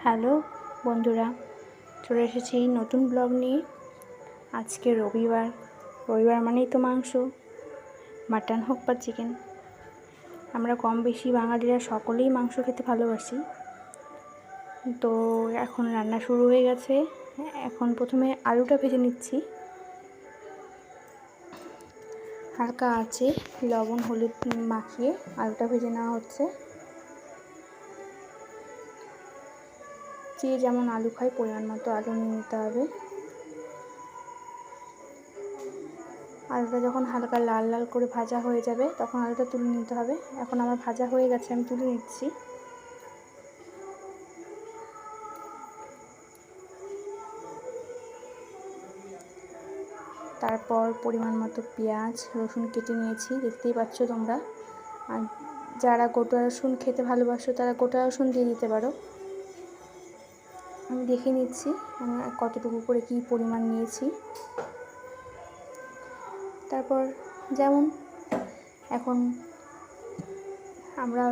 Hello বন্ধুরা, চলে এসেছি নতুন ব্লগ নিয়ে। আজকে রবিবার মানেই তো মাংস, মাটন হোক বা চিকেন। আমরা কম বেশি বাঙালিরা সকলেই মাংস খেতে ভালোবাসি। তো এখন রান্না শুরু হয়ে গেছে। এখন প্রথমে আলুটা ভেজে নিচ্ছি। হালকা আঁচে লবণ হলুদ মাখিয়ে আলুটা ভেজে নেওয়া হচ্ছে। যে যেমন আলু খায় পরিমাণ মতো আলু নিয়ে নিতে হবে। আলুটা যখন হালকা লাল লাল করে ভাজা হয়ে যাবে তখন আলুটা তুলে নিতে হবে। এখন আমার ভাজা হয়ে গেছে, আমি তুলে নিচ্ছি। তারপর পরিমাণ মতো পেঁয়াজ রসুন কেটে নিয়েছি, দেখতেই পাচ্ছ তোমরা। আর যারা গোটা রসুন খেতে ভালোবাসো তারা গোটা রসুন দিয়ে দিতে পারো। আমি দেখে নিচ্ছি আমি কতটুকু করে কী পরিমাণ নিয়েছি। তারপর যেমন এখন আমরা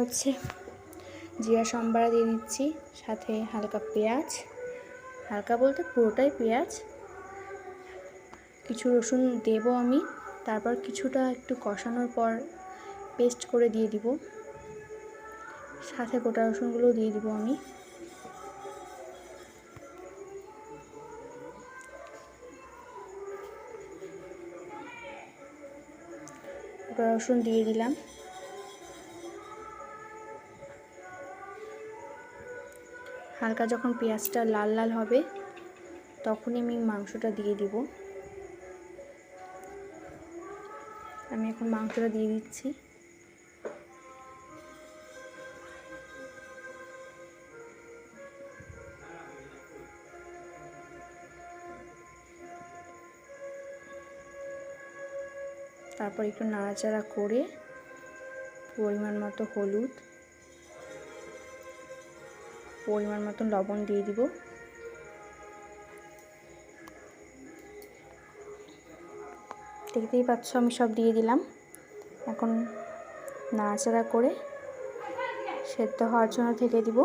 জিরা সম্বারা দিয়ে দিচ্ছি, সাথে হালকা পেঁয়াজ, হালকা বলতে পুরোটাই পেঁয়াজ, কিছু রসুন দেব আমি। তারপর কিছুটা একটু কষানোর পর পেস্ট করে দিয়ে দিব, সাথে গোটা রসুনগুলোও দিয়ে দিব আমি। গোটা রসুন দিয়ে দিলাম। হালকা যখন পেঁয়াজটা লাল লাল হবে তখনই আমি মাংসটা দিয়ে দিব। আমি এখন মাংসটা দিয়ে দিচ্ছি। তারপর একটু নাড়াচাড়া করে পরিমাণ মতো হলুদ, পরিমাণ মতো লবণ দিয়ে দিব। দেখতেই পাচ্ছ আমি সব দিয়ে দিলাম। এখন নাড়াচাড়া করে সেদ্ধ হওয়ার জন্য ঢেকে দিব।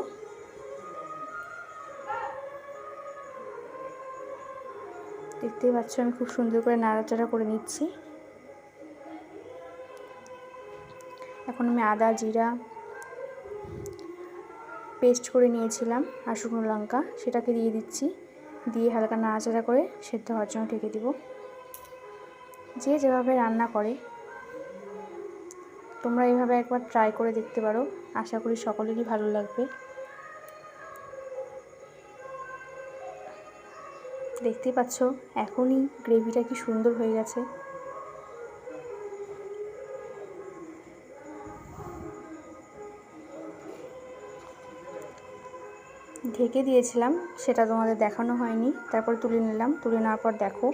দেখতেই পাচ্ছ আমি খুব সুন্দর করে নাড়াচাড়া করে নিচ্ছি। এখন আমি আদা জিরা পেস্ট করে নিয়েছিলাম আর শুকনো লঙ্কা, সেটাকে দিয়ে দিচ্ছি। দিয়ে হালকা নাড়াচাড়া করে সেদ্ধ হওয়ার জন্য ঢেকে দিব। যে যেভাবে রান্না করে তোমরা এইভাবে একবার ট্রাই করে দেখতে পারো, আশা করি সকলেরই ভালো লাগবে। দেখতেই পাচ্ছ এখনই গ্রেভিটা কি সুন্দর হয়ে গেছে। ঢেকে দিয়েছিলাম, সেটা তোমাদের দেখানো হয়নি। তারপর তুলে নিলাম, তুলে নেওয়ার পর দেখো।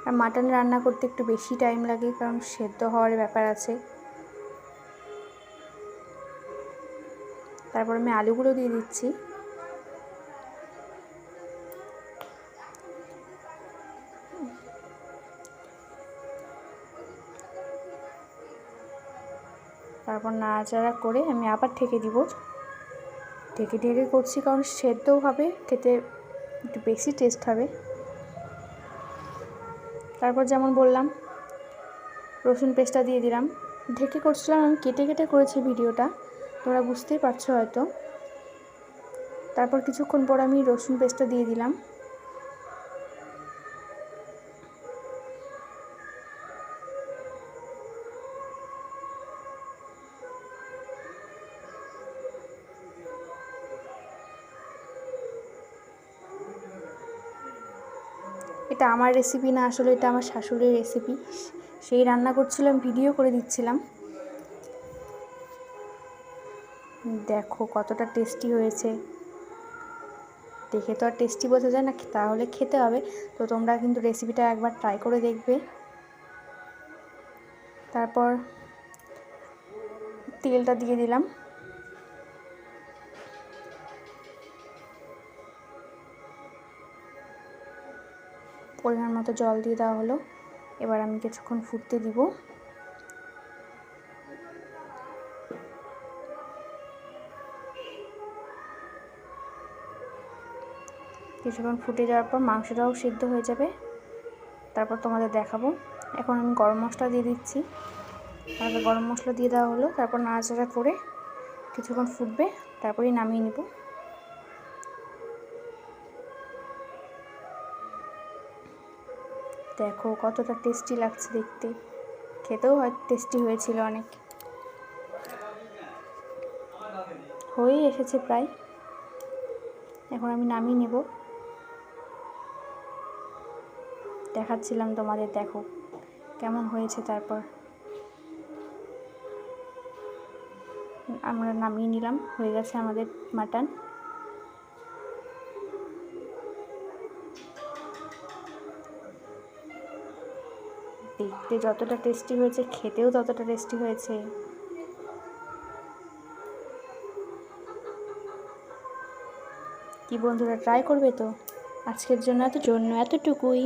আর মাটন রান্না করতে একটু বেশি টাইম লাগে, কারণ সেদ্ধ হওয়ার ব্যাপার আছে। তারপর আমি আলুগুলো দিয়ে দিচ্ছি। তারপর নাড়াচাড়া করে আমি আবার ঢেকে দিব। ঢেকে ঢেকে করছি কারণ সেদ্ধও হবে, খেতে একটু বেশি টেস্ট হবে। তারপর যেমন বললাম রসুন পেস্টটা দিয়ে দিলাম। ঢেকে করছিলাম, আমি কেটে কেটে করেছি ভিডিওটা, তোমরা বুঝতেই পারছো হয়তো। তারপর কিছুক্ষণ পর আমি রসুন পেস্টটা দিয়ে দিলাম। এটা আমার রেসিপি না, আসলে এটা আমার শাশুড়ির রেসিপি। সেই রান্না করছিলাম, ভিডিও করে দিচ্ছিলাম। দেখো কতটা টেস্টি হয়েছে। দেখে তো আর টেস্টি বোঝা যায় না, তাহলে খেতে হবে। তো তোমরা কিন্তু রেসিপিটা একবার ট্রাই করে দেখবে। তারপর তেলটা দিয়ে দিলাম। পরিমাণ মতো জল দিয়ে দেওয়া হলো। এবার আমি কিছুক্ষণ ফুটতে দিব। কিছুক্ষণ ফুটে যাওয়ার পর মাংসটাও সিদ্ধ হয়ে যাবে, তারপর তোমাদের দেখাবো। এখন আমি গরম মশলা দিয়ে দিচ্ছি। তারপর গরম মশলা দিয়ে দেওয়া হলো, তারপর নাড়াচাড়া করে কিছুক্ষণ ফুটবে, তারপরেই নামিয়ে নেব। দেখো কতটা টেস্টি লাগছে দেখতে, খেতেও হয়তো টেস্টি হয়েছিল অনেক। হয়েই এসেছে প্রায়, এখন আমি নামিয়ে নেব। দেখাচ্ছিলাম তোমাদের, দেখো কেমন হয়েছে। তারপর আমরা নামিয়ে নিলাম, হয়ে গেছে আমাদের মাটন। দেখতে যতটা টেস্টি হয়েছে, খেতেও ততটা টেস্টি হয়েছে। কি বন্ধুরা, ট্রাই করবে তো? আজকের জন্য এতটুকুই।